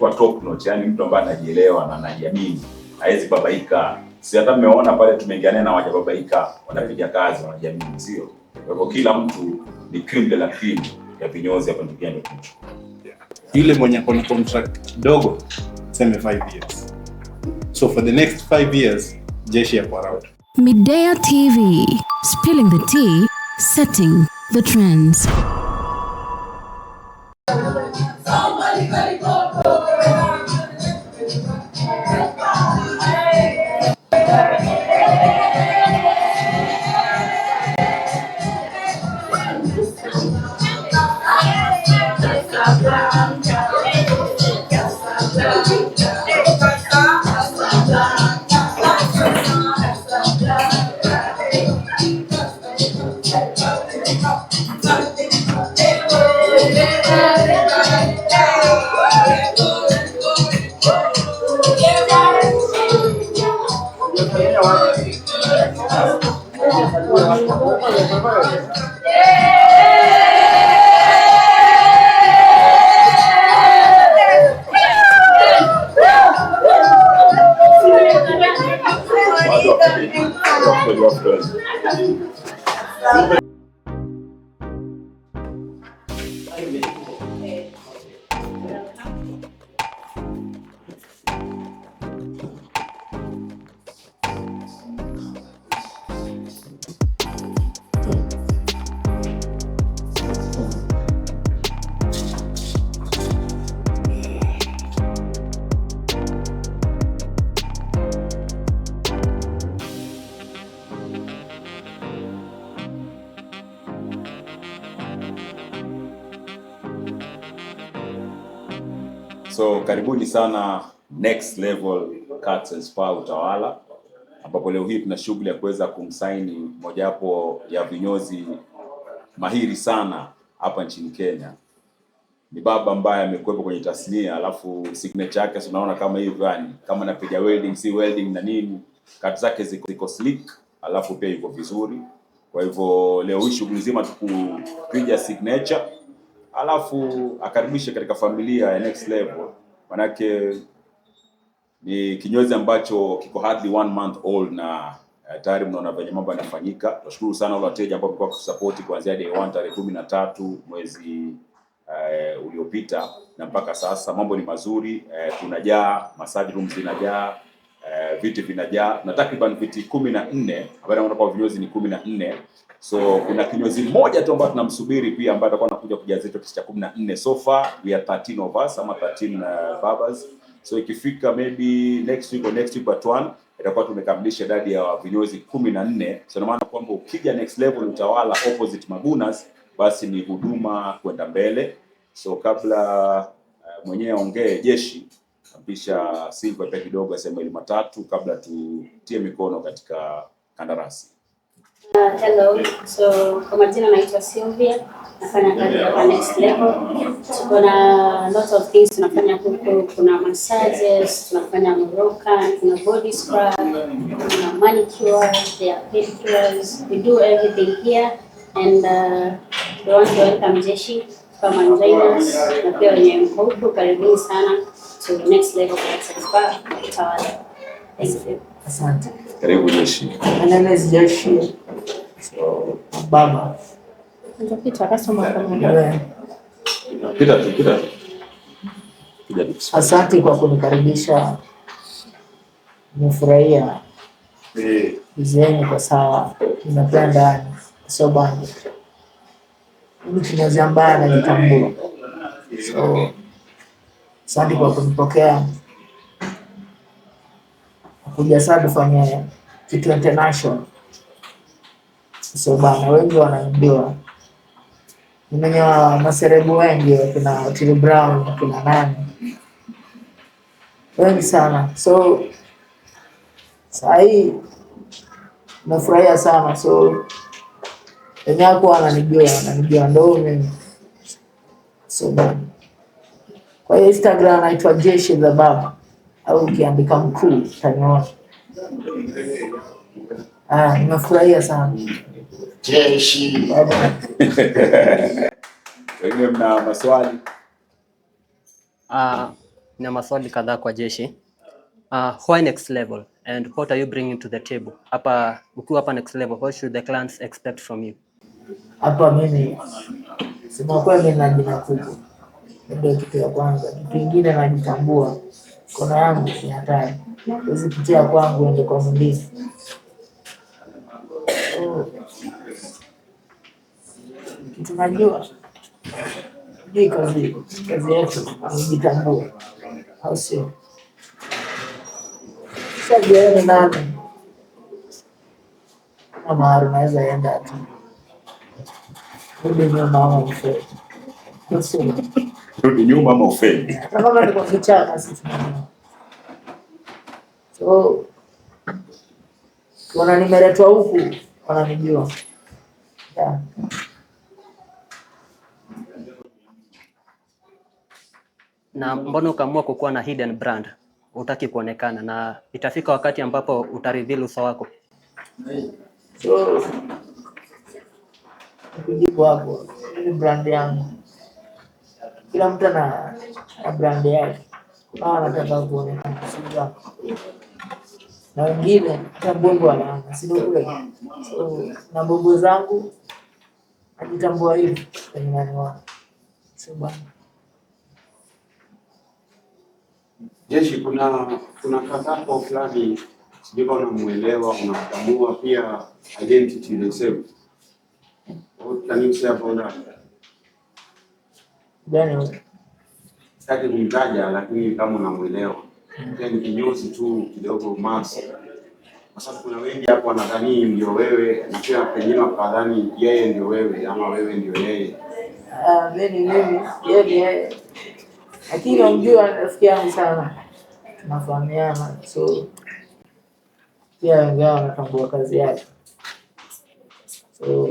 amechukua top notch, yani mtu ambaye anajielewa na anajiamini, hawezi babaika. Si hata mmeona pale tumeingiana na wajababaika, wanapiga kazi, wanajiamini, sio? Kwa hivyo kila mtu ni cream de la cream ya vinyozi hapa Kenya kwetu. Yule mwenye akona contract dogo sema 5 years. So for the next 5 years Jeshi yako around. Midea TV, spilling the tea, setting the trends. So karibuni sana Next Level Cuts and Spa Utawala, ambapo leo hii tuna shughuli ya kuweza kumsaini mojawapo ya vinyozi mahiri sana hapa nchini Kenya. Ni baba ambaye amekuwepo kwenye tasnia, alafu signature yake tunaona kama hivyo, yani kama anapiga welding, si welding na nini, cut zake ziko slick, alafu pia iko vizuri. Kwa hivyo leo hii shughuli nzima tukupiga signature, alafu akaribisha katika familia ya Next Level. Manake ni kinyozi ambacho kiko hardly 1 month old na tayari mnaona venye mambo yanafanyika. Tunashukuru sana wale wateja ambao wamekuwa kusupport kuanzia day 1 tarehe 13 mwezi uliopita na mpaka sasa. Mambo ni mazuri, tunajaa, massage rooms zinajaa, viti vinajaa. Na takriban viti 14, habari naona kwa vinyozi ni 14. So kuna kinyozi mmoja tu ambaye tunamsubiri pia, ambaye atakuwa anakuja kujaza kiti cha 14. So far we are 13 of us, ama 13 barbers. So ikifika maybe next week or next week but one, itakuwa tumekamilisha idadi ya vinyozi 14. So maana kwamba ukija Next Level Utawala opposite Magunas, basi ni huduma kwenda mbele. So kabla mwenyewe aongee Jeshi, kisha Silva pia kidogo aseme ile matatu kabla tutie mikono katika kandarasi. Hello, so kwa majina naitwa Sylvia, nafanya kazi hapa Next Level. Kuna lot of things tunafanya huko, kuna massages, tunafanya Moroccan, kuna body scrub, kuna manicure, there are pedicures, we do everything here, and we want to welcome Jeshi kama joiners, na pia wenye mko karibuni sana to Next Level Cuts and Spa Utawala. Thank you. Asante. Karibu Jeshi. Analyze Jeshi. So baba. Ndio kitu akasoma kama Pita. Asante kwa kunikaribisha. Nimefurahia. Zeni kwa sawa. Ninapenda so bana. Mimi kinyozi ambaye anajitambua. So asante kwa kunipokea. Kuja sana kufanya kitu international. So bana, wengi wanajua. Nimenyoa maserebu wengi, kuna Otile Brown, kuna nani. Wengi sana. So sahi nafurahia sana. So wenye wako wananijua ndo mimi. So bana. Kwa Instagram naitwa Jeshi the Baba. Au ukiandika mkuu utaniona. Nimefurahia sana. Jeshi. Wengine mna maswali? nina maswali kadhaa kwa Jeshi. Why Next Level and what are you bringing to the table? Ukiwa hapa Next Level, what should the clients expect from you? Hapa mimi sema kweli na jina kubwa. Ndio kitu ya kwanza. Kitu kingine najitambua. Kono yangu ni hatari. Usipitia kwangu ende kwa mwingine. Kitu najua. Ndio kazi yetu kujitambua. Au sio? Sasa ni nani? Kama anaweza enda tu. Rudi nyuma ama ufeli. Rudi nyuma ama ufeli. Kama ndio kichana sisi. So nimeletwa huku wananijua. Yeah. Na mbona ukaamua kukuwa na hidden brand? Hutaki kuonekana na itafika wakati ambapo utareveal uso wako. So kujibu hapo ni brand yangu. Kila mtu ana brand yake. Kuna anataka kuonekana sio. Na wengine hata bongo wanaanza sio kule. So na bongo zangu najitambua hivi kwenye nani wao. Sio bana. Jeshi, kuna kakako fulani sijui kama unamuelewa, unamtambua pia identity the same. What can you say about that? Gani? Sitaki kumtaja lakini kama unamuelewa. Pia ni kinyozi tu kidogo mask. Kwa sababu kuna wengi hapo wanadhani ndio wewe na pia pengine wakadhani yeye ndio wewe ama wewe ndio yeye. Mimi yeye. Lakini unajua rafiki yangu sana. Tunafahamiana. So pia wengine wanatambua kazi yake. So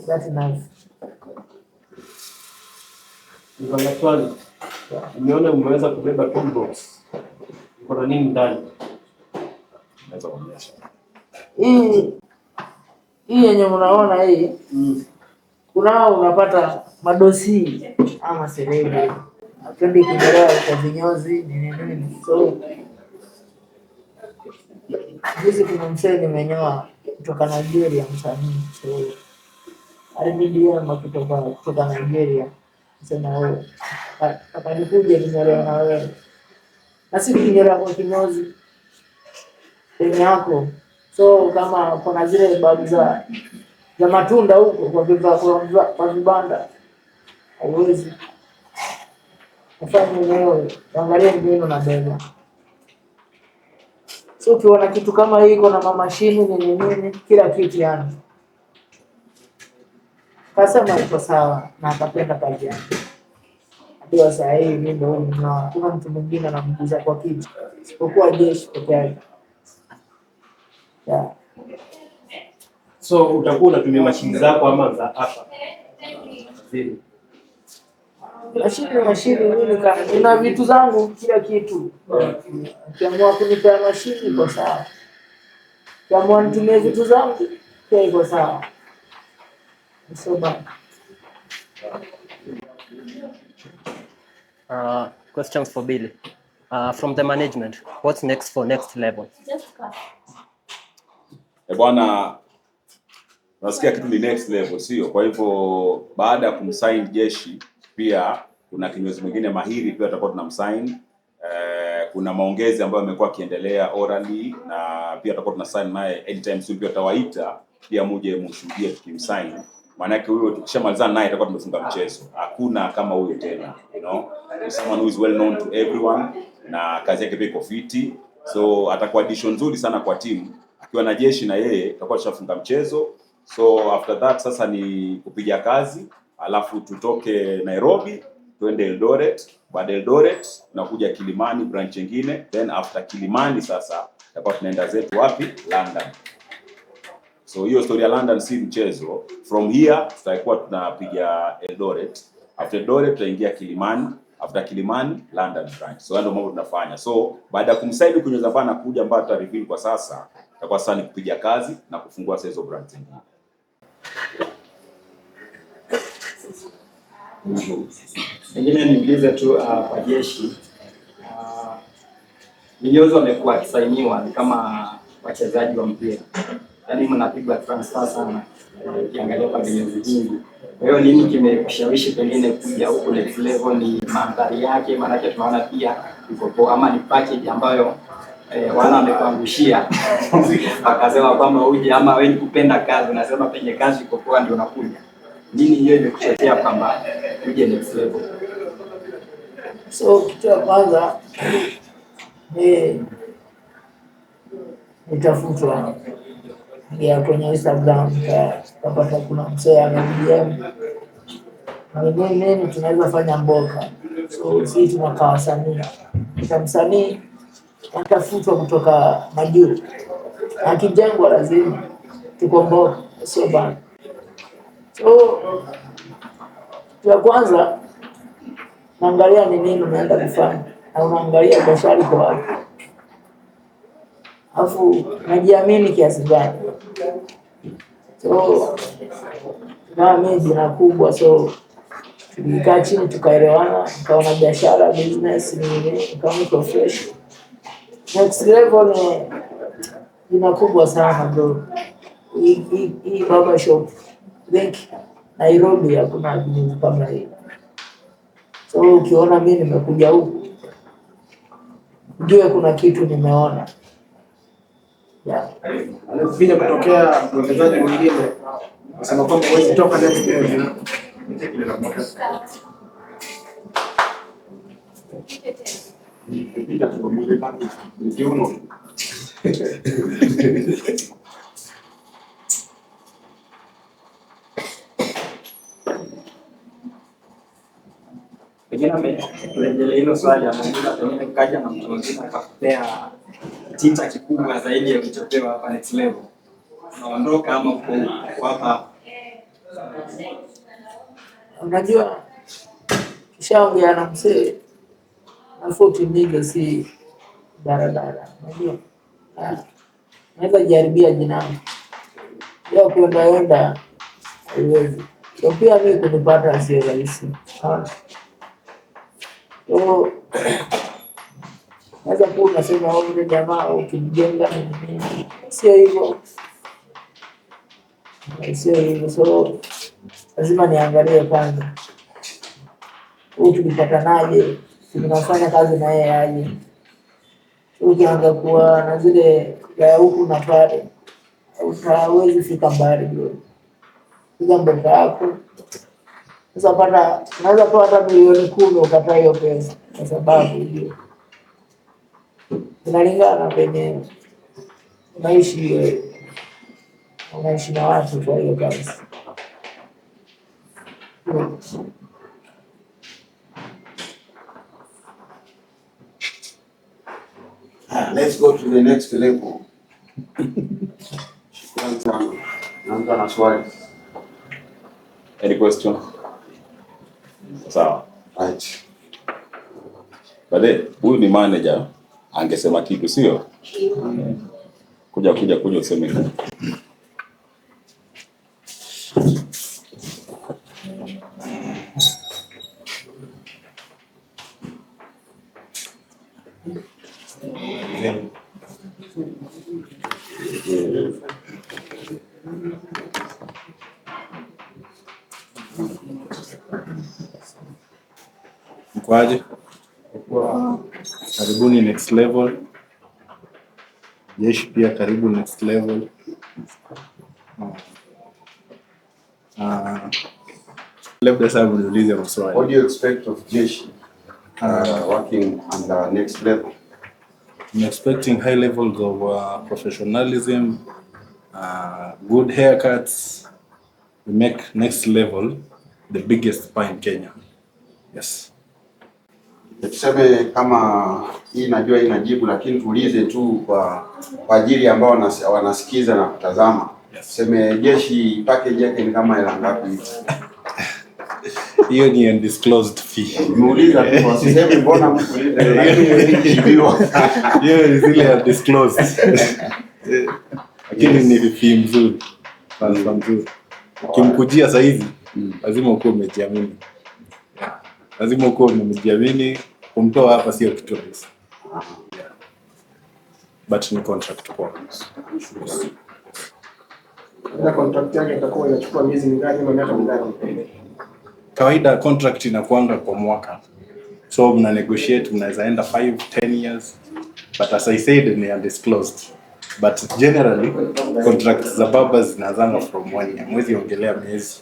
that's enough. Ndio swali. Nimeona umeweza kubeba toolbox. Kuna nini ndani? Naweza kuonyesha. Hii yenye unaona hii. Kunao unapata madosi ama serebe. Apendi kuelewa kwa vinyozi nini. So hizi kuna msee nimenyoa kutoka Nigeria msanii. So alibidia kutoka Nigeria. Sema wewe akanikuja kinyolewa na wewe. Na si kinyolewa kwa kinyozi. Deni yako. So kama kuna zile babu za matunda huko kwa vibanda hauwezi kufanya wewe, angalia ndio na bega. So ukiona kitu kama hii iko na mamashini nini kila kitu yani. Kasema iko sawa na akapenda kazi yake. Ndio sasa hii ndio na kuna mtu mwingine anamguza kwa kitu. Isipokuwa Jeshi pekee yake. Yeah. So utakuwa unatumia mashine zako ama za hapa? Zile. Mashine mimi nina vitu zangu kila kitu. Ukiamua kunipa mashine iko sawa. Ukiamua nitumie vitu zangu pia iko sawa. Questions for Billy. From the management, what's next for Next Level? Bwana, nasikia kitu ni Next Level, sio? Kwa hivyo baada ya kumsign Jeshi pia kuna kinyozi mwingine mahiri pia tutakuwa tunamsign. Kuna maongezi ambayo yamekuwa yakiendelea orally na pia tutakuwa tunasign naye anytime soon, pia tawaita pia muje mshuhudie tukimsign. Maana yake huyo tukishamalizana naye tutakuwa tumefunga mchezo. Hakuna kama huyo tena, you know. Someone who is well known to everyone na kazi yake pia iko fiti. So atakuwa addition nzuri sana kwa timu. Akiwa na Jeshi na yeye tutakuwa tushafunga mchezo. So after that sasa ni kupiga kazi, alafu tutoke Nairobi tuende Eldoret, baada Eldoret na kuja Kilimani branch nyingine, then after Kilimani sasa tutakuwa tunaenda zetu wapi? London. So hiyo story ya London si mchezo. From here tutakuwa tunapiga Eldoret, after Eldoret tutaingia Kilimani, after Kilimani London branch. So ndio mambo tunafanya. So baada ya kumsaidia kunyoza bana kuja ambapo tutareview kwa sasa, tutakuwa sasa ni kupiga kazi na kufungua hizo branch nyingine. Pengine niulize tu kwa jeshi, vinyozi wamekuwa wakisainiwa ni kama wachezaji wa mpira, yaani mnapigwa transfer sana ukiangalia kwa vinyozi vingi. Kwa hiyo nini kimekushawishi pengine kuja huku next level? Ni mandhari yake? Maanake tunaona pia iko poa, ama ni package ambayo wana wamekuangushia wakasema kwamba uje, ama wewe kupenda kazi unasema penye kazi iko poa ndio unakuja? Nini hiyo imekuchochea kwamba uje next level? So kitu ya kwanza nitafutwa ya kwenye Instagram, kapata kuna msee ameniDM na mimi tunaweza fanya mboka. So sisi tunakaa wasanii, msanii atafutwa kutoka majuu, akijengwa lazima tuko mboka, sio bana. So ya kwanza naangalia ni nini unaenda kufanya, na unaangalia biashara kwa wapi, alafu najiamini kiasi gani. So na mimi jina kubwa, so tulikaa chini tukaelewana, nikaona biashara business ni kama fresh. Next level ni jina kubwa sana bro. Hii baba shop think Nairobi hakuna kitu kama hii. So ukiona mimi nimekuja huku, ndio kuna kitu nimeona. Yeah. Alikuja kutokea mwekezaji mwingine anasema kwamba huwezi toka next level. Pengine tuendelee hilo swali, ameuliza pengine kaja na mtu mwingine akakupea tita kikubwa zaidi ya ulichopewa hapa next level, unaondoka ama uko hapa? Unajua kishaongea na msee na 40 nigga si daradara. Unajua naweza jaribia jina ya kwenda haiwezi. So pia mimi kunipata sio rahisi. So naweza kuwa unasema wewe jamaa ukijenga nini, sio hivyo. Sio hivyo. So lazima niangalie kwanza huyu tulipatanaje, tunafanya kazi na yeye aje. Ukianza kuwa na zile ya huku na pale, hauwezi fika mbali bro. Piga mboka yako. Unaweza pata milioni 10 ukapata hiyo pesa, kwa sababu hiyo inalingana penye unaishi na watu. Kwa hiyo kazi let's go to the next level. Naanza na swali. Any question? Sawa. Right. Bale, huyu ni manager, angesema kitu sio? Kuja useme. Mkwaje? Karibuni next level. Jeshi pia karibu next level. Labda sasa niulize maswali. What do you expect of Jeshi working on the next level? I'm expecting high levels of professionalism, good haircuts. We make next level the biggest spa in Kenya. Yes. Tuseme kama hii najua inajibu, lakini tuulize tu kwa ajili ambao wanasikiza na kutazama. Yes. Tuseme Jeshi package yake ni kama hela ngapi? Hiyo ni undisclosed fee. Muuliza tu wasiseme mbona mkuuliza. Hiyo ni zile undisclosed. Lakini ni fee mzuri. Kwa mzuri. Ukimkujia saa hizi lazima ukuwe umejiamini. lazima ukuwe umejiamini. Kumtoa hapa sio kitu rahisi. But ni contract kwa. Na contract yake itakuwa inachukua miezi mingapi ama miaka mingapi? Kawaida contract inakuanga kwa mwaka. So mna negotiate, mnaweza enda 5-10 years. But as I said, they are disclosed. But generally, contracts za baba zinaanza from 1 year. Mwezi ongelea miezi.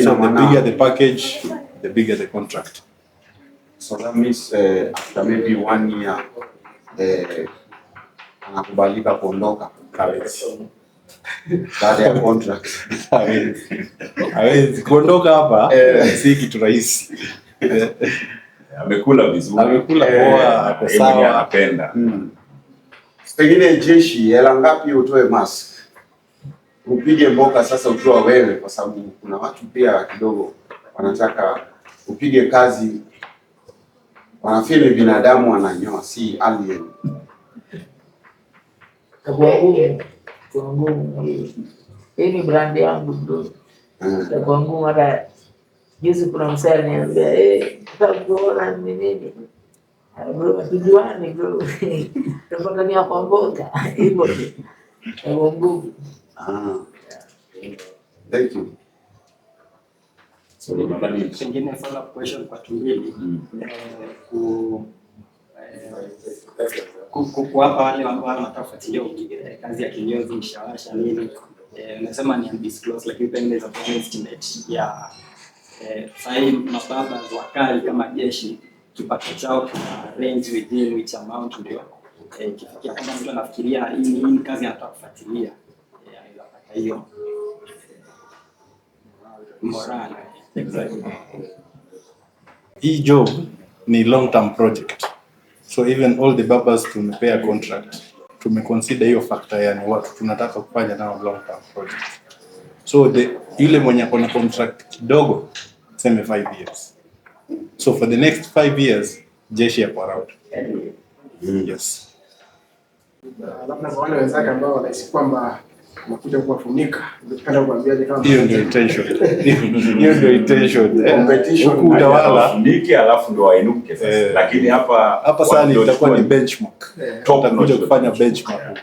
So the bigger the package, the bigger the contract. So that means after maybe 1 year anakubalika kuondoka baada ya contract. Hawezi kuondoka hapa, si kitu rahisi. Amekula vizuri. Amekula poa, ako sawa, anapenda. Pengine jeshi, hela ngapi utoe mask? Upige mboka sasa ukiwa wewe, kwa sababu kuna watu pia kidogo wanataka upige kazi, wanafili binadamu wananyoa, si alien. Kwa ngumu. Hii ni brand yangu bro. Kwa ngumu hata juzi kuna msanii ananiambia utakuona ni nini? Bro, tujuane bro. Tunapatania kwa mboga. Hivyo. Kwa ngumu. Thank you. So pengine follow up question kwa Tumbili. Kuwapa wale ambao wanatafuatilia kazi ya kinyozi, mshawasha nini, nasema ni undisclosed, lakini pengine za estimate ya sahi mababa wakali kama jeshi, kipato chao kina range within which amount ndio kifikia kama mtu anafikiria hii kazi anataka kufuatilia anapata hiyo morale. Exactly. Hii job ni long term project. So even all the babas tumepea contract, tumeconsider hiyo factor, yani watu tunataka kufanya nao long term project. So yule mwenye ako na contract kidogo sema 5 years. So for the next 5 years jeshi yako around. Yes. Labda kwa wale wenzake ambao wanahisi kwamba unakuja kuwafunika, ningependa kuambiaje kama hiyo ndio intention. Hiyo ndio intention. Competition utawala funike alafu ndio wainuke sasa. Lakini hapa sana itakuwa ni benchmark. Top notch kufanya benchmark.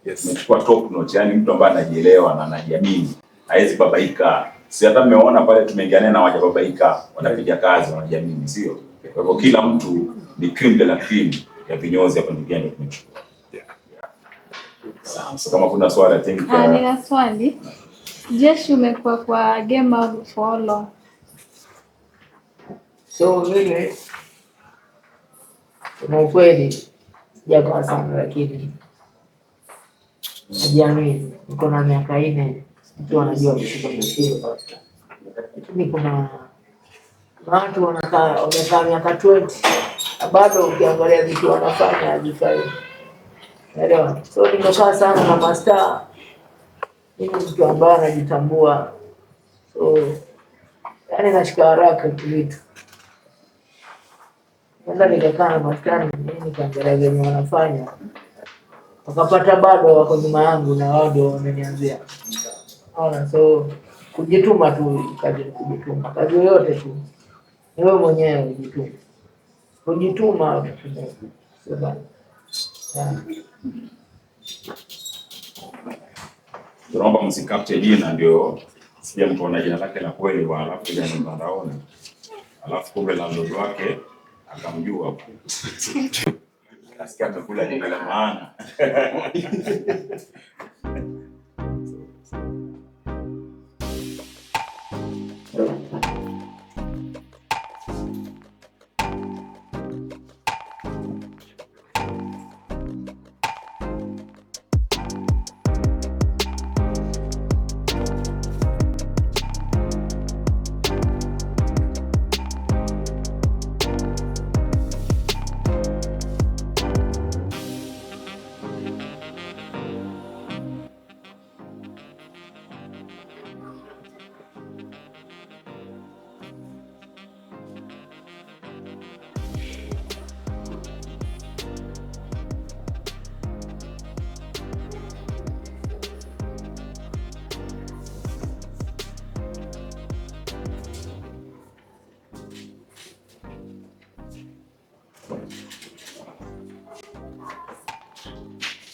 Yes. Nachukua top notch, yani mtu ambaye anajielewa na anajiamini. Haizi babaika. Si hata mmeona pale tumeingiana na wajababaika, wanapiga kazi, wanajiamini, sio? Kwa hivyo kila mtu ni cream de la cream ya vinyozi hapa duniani tumechukua. So kama kuna swali I think nina swali. Jeshi umekuwa kwa game for how long? So mimi kwa ukweli sijakaa sana, lakini najiamini. Niko na miaka 4, mtu anajua kushika mshiko. Lakini kuna watu wamekaa miaka 20 bado ukiangalia vitu wanafanya hajifai. Elewa. So nimekaa sana na master. Mimi mtu ambaye anajitambua. So yani nashika haraka vitu. Nenda nikakaa na master, mimi nikaangalia venye wanafanya. Wakapata bado wako nyuma yangu na wao ndio wamenianzia. Naona, so kujituma tu, kazi kujituma. Kazi yoyote tu. Ni wewe mwenyewe ujitume. Kujituma sasa. tunaomba msikapte jina, ndio sija mtuona jina lake la kweli wa alafu ile mtandaoni. Alafu kumbe landlord wake akamjua. Asikia amekula jina la maana.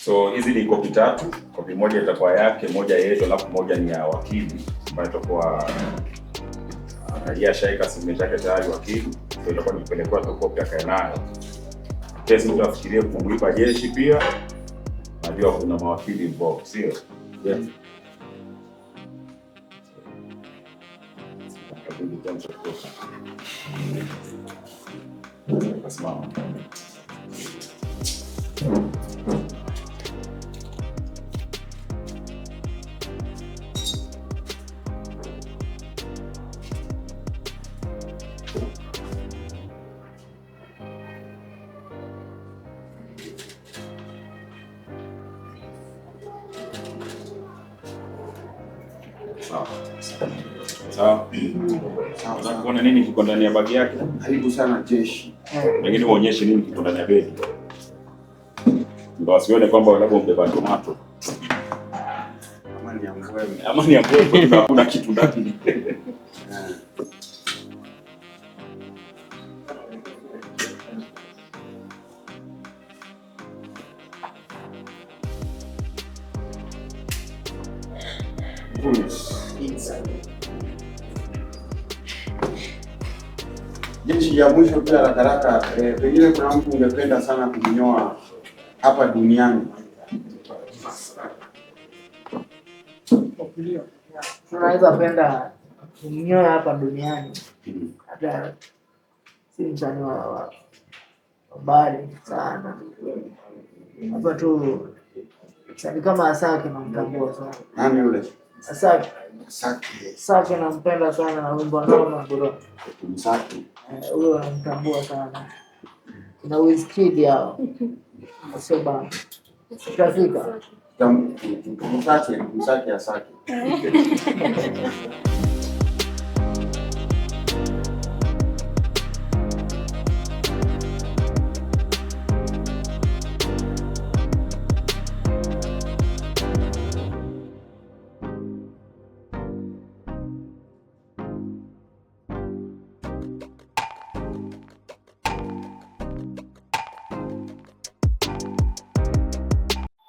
So hizi ni kopi tatu. Kopi moja itakuwa yake, moja yetu, alafu moja ni ya wakili ambaye itakuwa angalia shaika signature yake tayari wakili. So itakuwa nipelekwa tu kopi akae nayo. Kesi mtu afikirie kumlipa jeshi pia. Najua kuna mawakili involved, sio? Yes. Sawa. Sawa. Kuna nini kiko ndani ya bagi yake? Karibu sana jeshi. Lakini uonyeshe nini kiko ndani ya begi. Ndio wasione kwamba labda umbeba tomato. Amani ya mbwembe. Amani ya mbwembe, hakuna kitu ndani. Jeshi ya mwisho pia la haraka, pengine kuna mtu ungependa sana kumnyoa hapa duniani? Tunaweza penda kumnyoa hapa duniani. Hata si msanii wa habari sana. Hapa tu msanii kama Asake namtambua sana. Nani yule? Asake. Asake. Asake nampenda sana na wimbo nao bro. Asake. Huyo namtambua sana. Na Wizkid yao. Sio bana. Tutafika. Msake Asake.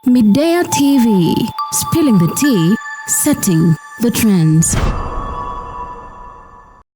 Midea TV, spilling the tea, setting the trends.